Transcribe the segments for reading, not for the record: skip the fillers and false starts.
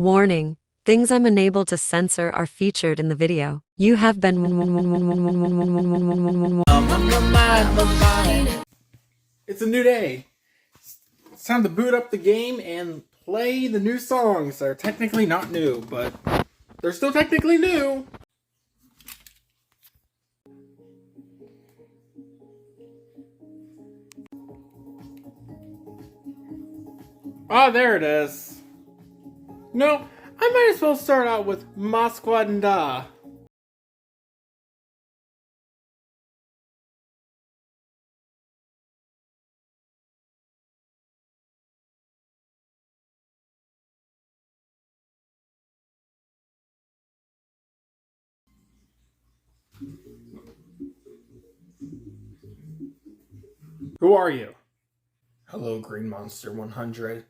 Warning. Things I'm unable to censor are featured in the video. You have been It's a new day. It's time to boot up the game and play the new songs. They're technically not new, but they're still technically new. Ah, there it is. No, I might as well start out with Masquanda. Who are you? Hello, Green Monster 100.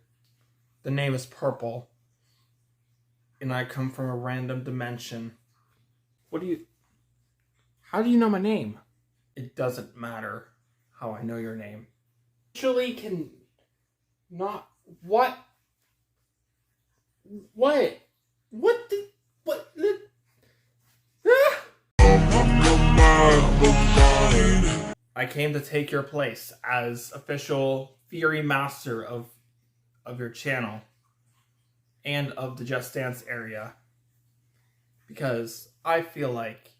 The name is Purple. And I come from a random dimension. How do you know my name? It doesn't matter how I know your name. Actually can not what? What? What the what the ah! I came to take your place as official Fury Master of your channel and of the Just Dance area, because I feel like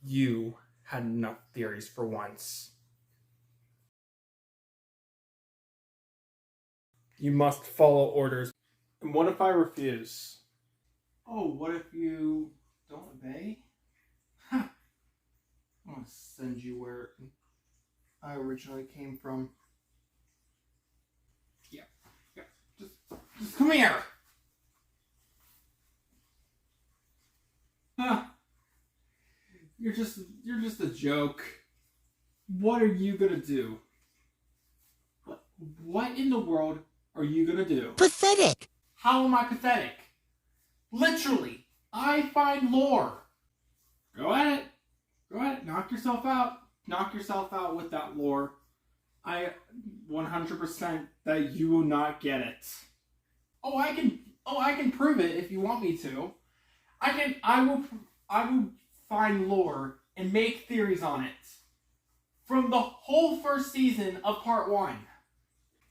you had enough theories for once. You must follow orders. And what if I refuse? Oh, what if you don't obey? Huh. I'm gonna send you where I originally came from. Yeah. Just come here. Huh. You're just a joke. What are you gonna do? What in the world are you gonna do? Pathetic. How am I pathetic? Literally, I find lore. Go at it. Knock yourself out. Knock yourself out with that lore. I 100% that you will not get it. I can prove it if you want me to. I will find lore and make theories on it. From the whole first season of part 1.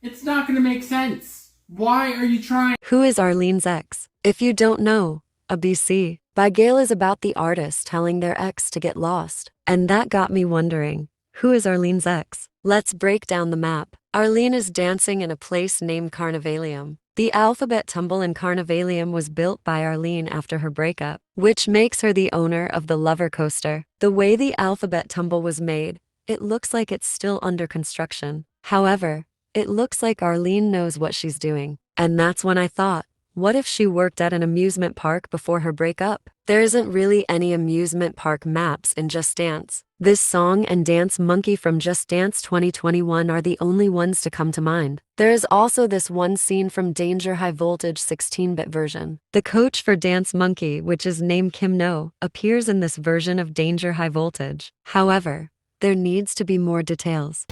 It's not gonna make sense. Why are you trying? Who is Arlene's ex? If you don't know, a BC by Gail is about the artist telling their ex to get lost. And that got me wondering, who is Arlene's ex? Let's break down the map. Arlene is dancing in a place named Carnivalium. The alphabet tumble in Carnivalium was built by Arlene after her breakup, which makes her the owner of the Lover Coaster. The way the alphabet tumble was made, it looks like it's still under construction. However, it looks like Arlene knows what she's doing. And that's when I thought, what if she worked at an amusement park before her breakup? There isn't really any amusement park maps in Just Dance. This song and Dance Monkey from Just Dance 2021 are the only ones to come to mind. There is also this one scene from Danger High Voltage 16-bit version. The coach for Dance Monkey, which is named Kim No, appears in this version of Danger High Voltage. However, there needs to be more details.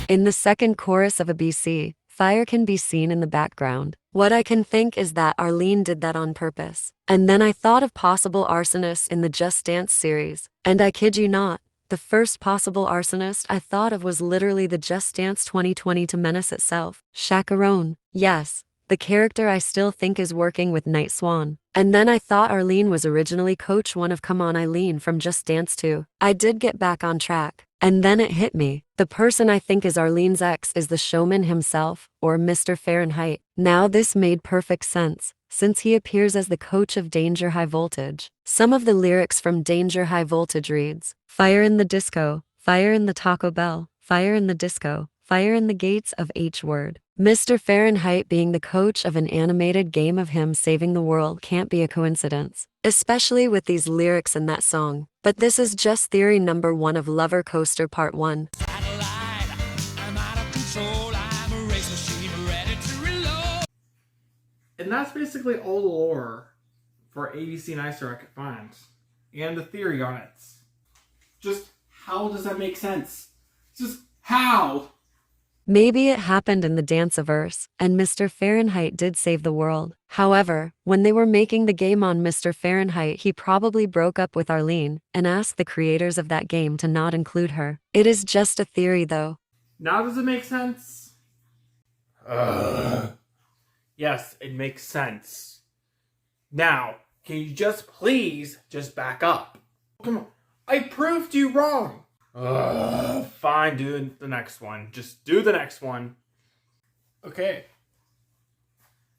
In the second chorus of a BC, fire can be seen in the background. What I can think is that Arlene did that on purpose. And then I thought of possible arsonists in the Just Dance series. And I kid you not, the first possible arsonist I thought of was literally the Just Dance 2020 to Menace itself, Chacarone. Yes, the character I still think is working with Night Swan. And then I thought Arlene was originally Coach 1 of Come On Eileen from Just Dance 2. I did get back on track. And then it hit me. The person I think is Arlene's ex is the showman himself, or Mr. Fahrenheit. Now this made perfect sense, since he appears as the coach of Danger High Voltage. Some of the lyrics from Danger High Voltage reads, "Fire in the disco, fire in the Taco Bell, fire in the disco, fire in the gates of H word." Mr. Fahrenheit being the coach of an animated game of him saving the world can't be a coincidence, especially with these lyrics in that song. But this is just theory number 1 of Lover Coaster Part 1. And that's basically all the lore for ABC Nicer I could find. And the theory on it. Just how does that make sense? Just how? Maybe it happened in the Dance-averse, and Mr. Fahrenheit did save the world. However, when they were making the game on Mr. Fahrenheit, he probably broke up with Arlene and asked the creators of that game to not include her. It is just a theory though. Now does it make sense? Yes, it makes sense. Now, can you just please just back up? Come on. I proved you wrong. Fine, do the next one. Just do the next one. Okay.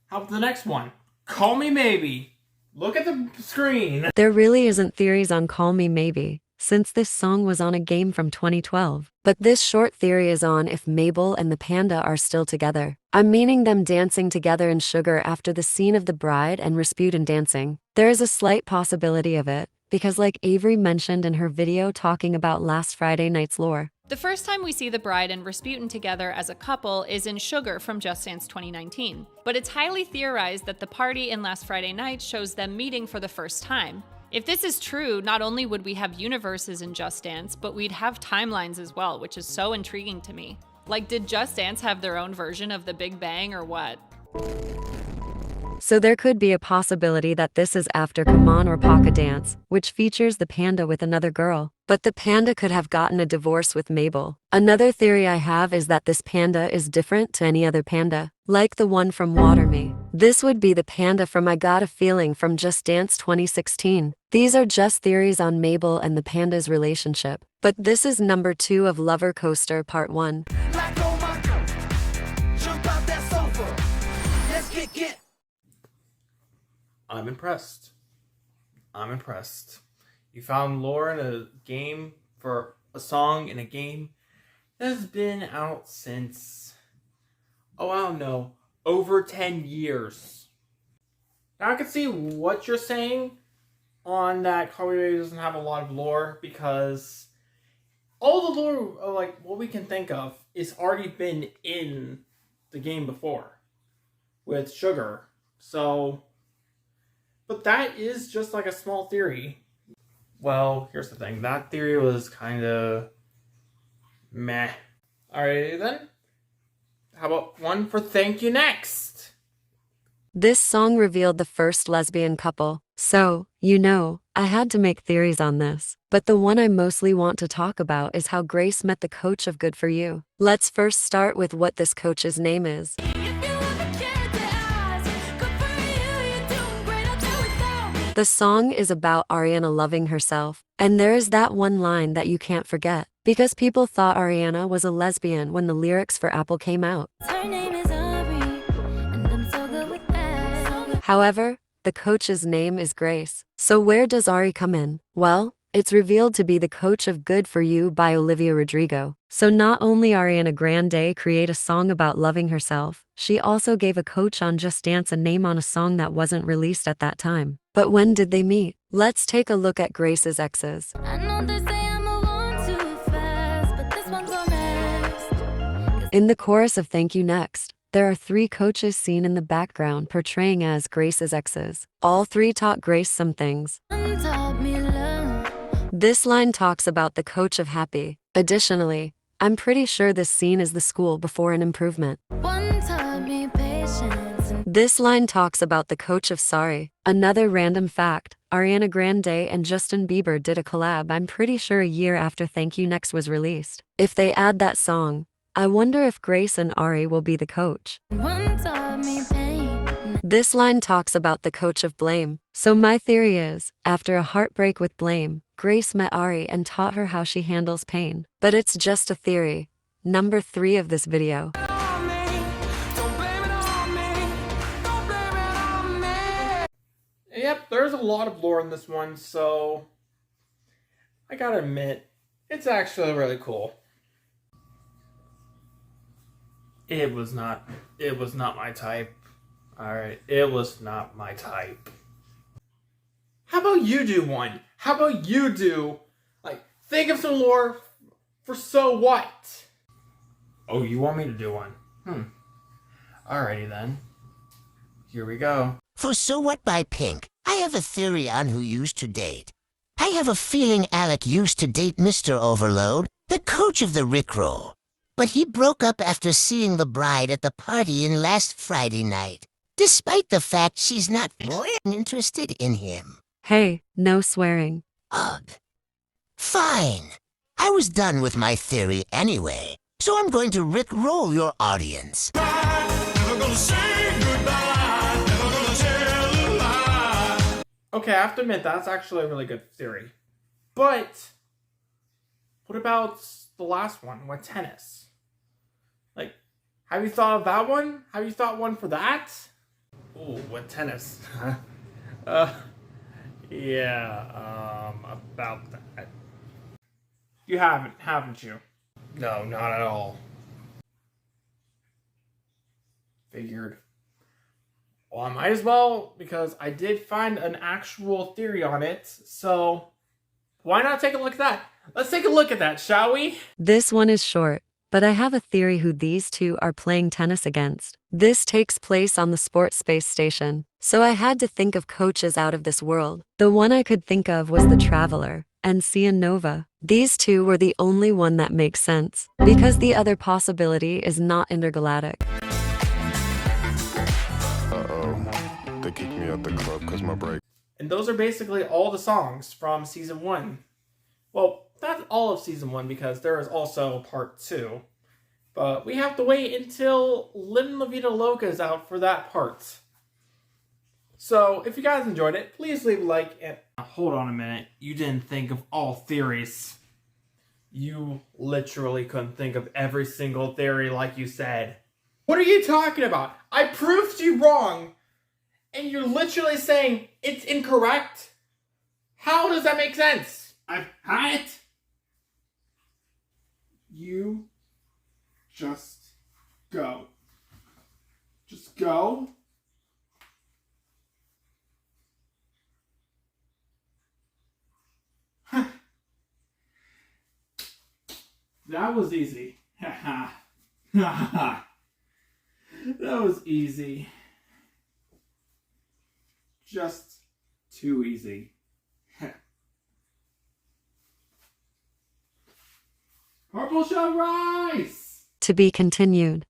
How about the next one? Call Me Maybe. Look at the screen. There really isn't theories on Call Me Maybe, since this song was on a game from 2012. But this short theory is on if Mabel and the panda are still together. I'm meaning them dancing together in Sugar after the scene of the bride and Rasputin dancing. There is a slight possibility of it, because like Avery mentioned in her video talking about last Friday night's lore. The first time we see the bride and Rasputin together as a couple is in Sugar from Just Dance 2019. But it's highly theorized that the party in Last Friday Night shows them meeting for the first time. If this is true, not only would we have universes in Just Dance, but we'd have timelines as well, which is so intriguing to me. Like, did Just Dance have their own version of the Big Bang or what? So there could be a possibility that this is after Come On or Paka Dance, which features the panda with another girl. But the panda could have gotten a divorce with Mabel. Another theory I have is that this panda is different to any other panda, like the one from Water Me. This would be the panda from I Got a Feeling from Just Dance 2016. These are just theories on Mabel and the panda's relationship. But this is number 2 of Lover Coaster Part 1. I'm impressed. I'm impressed. You found lore in a game for a song in a game that has been out since, I don't know, over 10 years. Now I can see what you're saying on that Call Me Maybe doesn't have a lot of lore, because all the lore, like what we can think of, is already been in the game before with Sugar. So, but that is just like a small theory. Well, here's the thing. That theory was kind of meh. Alrighty then. How about one for Thank You Next? This song revealed the first lesbian couple. So, you know, I had to make theories on this. But the one I mostly want to talk about is how Grace met the coach of Good For You. Let's first start with what this coach's name is. The song is about Ariana loving herself, and there is that one line that you can't forget, because people thought Ariana was a lesbian when the lyrics for Apple came out. Her name is Ari, and I'm so good with that. However, the coach's name is Grace. So where does Ari come in? Well, it's revealed to be the coach of Good For You by Olivia Rodrigo. So not only Ariana Grande create a song about loving herself, she also gave a coach on Just Dance a name on a song that wasn't released at that time. But when did they meet? Let's take a look at Grace's exes. I know they say I'm a one too fast, but this one's honest. In the chorus of Thank You Next, there are 3 coaches seen in the background portraying as Grace's exes. All 3 taught Grace some things. One taught me love. This line talks about the coach of Happy. Additionally, I'm pretty sure this scene is the school before an improvement. One taught me patience. And This line talks about the coach of Sorry. Another random fact, Ariana Grande and Justin Bieber did a collab I'm pretty sure a year after Thank You Next was released. If they add that song, I wonder if Grace and Ari will be the coach. one taught me pain. This line talks about the coach of Blame. So my theory is, after a heartbreak with Blame, Grace met Ari and taught her how she handles pain. But it's just a theory. Number 3 of this video. Yep, there's a lot of lore in this one, so I gotta admit, it's actually really cool. It was not my type. Alright, it was not my type. How about you do one? How about you do, think of some lore for So What? Oh, you want me to do one? Alrighty then. Here we go. For So What by Pink, I have a theory on who used to date. I have a feeling Alec used to date Mr. Overload, the coach of the Rickroll. but he broke up after seeing the bride at the party in last Friday night, despite the fact she's not interested in him. Hey, no swearing. Ugh. Fine. I was done with my theory anyway, so I'm going to Rickroll your audience. Okay, I have to admit, that's actually a really good theory. But what about the last one, with tennis? Like, have you thought of that one? Have you thought one for that? Ooh, with tennis. About that. You haven't you? No, not at all. Figured. Well, I might as well, because I did find an actual theory on it, so why not take a look at that? Let's take a look at that, shall we? This one is short, but I have a theory who these two are playing tennis against. This takes place on the sports space station, so I had to think of coaches out of this world. The one I could think of was the Traveler and Cian Nova. These two were the only one that makes sense, because the other possibility is not intergalactic. They kicked me out the club because my break. And those are basically all the songs from Season 1. Well, not all of Season 1, because there is also Part 2. But we have to wait until Livin' La Vida Loca is out for that part. So, if you guys enjoyed it, please leave a like and... Hold on a minute. You didn't think of all theories. You literally couldn't think of every single theory like you said. What are you talking about? I proved you wrong! And you're literally saying it's incorrect? How does that make sense? I've had it. You just go. Just go. That was easy. That was easy. Just too easy. Purple shall rise! To be continued.